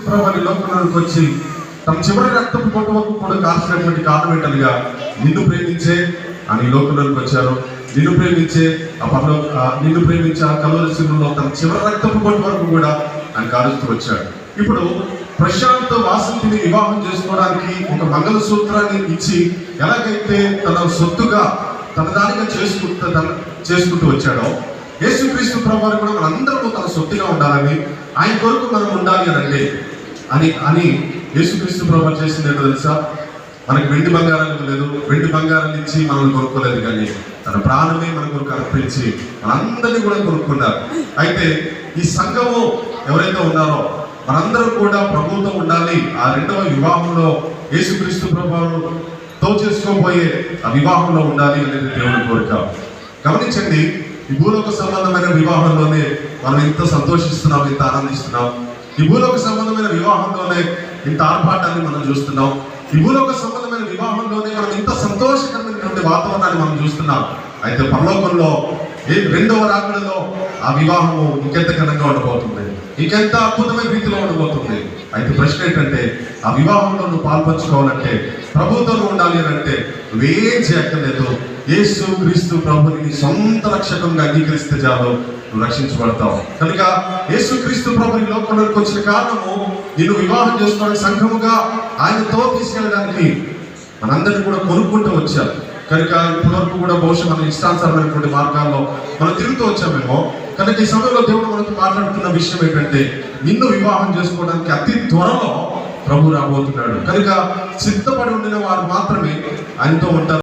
ప్రభు ఈ లోకంలోకి వచ్చి తమ చివరి రక్తపు పొట్టు వరకు కూడా కాల్చినటువంటి కారణం ఏంటనగా నిన్ను ప్రేమించే అని ఈ లోకంలోకి వచ్చారు. నిన్ను ప్రేమించే నిన్ను ప్రేమించే ఆ కలువరి శిలువలో తన చివరి రక్తపు పొట్టు వరకు కూడా ఆయన కాలుస్తూ వచ్చాడు. ఇప్పుడు ప్రశాంత్ వాసంతిని వివాహం చేసుకోవడానికి ఒక మంగళసూత్రాన్ని ఇచ్చి ఎలాగైతే తన సొత్తుగా తన దానిగా చేసుకుంటూ వచ్చాడో, యేసుక్రీస్తు ప్రభువు కూడా మనందరూ తన సొత్తుగా ఉండాలని, ఆయన కొరకు మనం ఉండాలి అనండి అని యేసుక్రీస్తు ప్రభువు చేసింది ఏంటో తెలుసా? మనకి వెండి బంగారాలు లేదు, వెండి బంగారాలు ఇచ్చి మనల్ని కొనుక్కోలేదు, కానీ తన ప్రాణమే మన కొరకు అర్పించి మనందరినీ కూడా కొనుక్కున్నారు. అయితే ఈ సంఘము ఎవరైతే ఉన్నారో మనందరూ కూడా ప్రభువుతో ఉండాలి. ఆ రెండవ వివాహంలో యేసుక్రీస్తు ప్రభువుతో చేసుకోబోయే ఆ వివాహంలో ఉండాలి అనేది దేవుని కోరిక. గమనించండి, ఈ భూలోక సంబంధమైన వివాహంలోనే మనం ఎంత సంతోషిస్తున్నాం, ఎంత ఆనందిస్తున్నాం. ఈ భూలోక సంబంధమైన వివాహంలోనే ఇంత ఆర్భాటాన్ని మనం చూస్తున్నాం. ఈ భూలోక సంబంధమైన వివాహంలోనే మనం ఇంత సంతోషకరమైనటువంటి వాతావరణాన్ని మనం చూస్తున్నాం. అయితే పరలోకంలో రెండవ రాకడలో ఆ వివాహము ఇంకెంత ఘనంగా ఉండబోతుంది, ఇంకెంత అద్భుతమైన రీతిలో ఉండబోతుంది. అయితే ప్రశ్న ఏంటంటే, ఆ వివాహంలో నువ్వు పాల్పంచుకోవాలంటే, ప్రభుతో ఉండాలి అని అంటే నువ్వేం చేయక్కర్లేదు. యేసు క్రీస్తు ప్రభుని నీ సొంత రక్షకంగా అంగీకరిస్తే చాలు, నువ్వు రక్షించబడతావు. కనుక యేసు క్రీస్తు ప్రభుని లోకంలోకి వచ్చిన కారణము నిన్ను వివాహం చేసుకోవడానికి, సంఘముగా ఆయనతో తీసుకెళ్ళడానికి మనందరినీ కూడా కొనుక్కుంటూ వచ్చారు. కనుక ఇప్పటి వరకు కూడా బహుశా మన ఇష్టానుసారమైనటువంటి మార్గాల్లో మనం తిరుగుతూ వచ్చామేమో. కనుక ఈ సమయంలో దేవుడు మనతో మాట్లాడుతున్న విషయం ఏంటంటే, నిన్ను వివాహం చేసుకోవడానికి అతి త్వరలో ప్రభు రాబోతున్నాడు. కనుక సిద్ధపడి ఉండిన వారు మాత్రమే ఆయనతో ఉంటారు.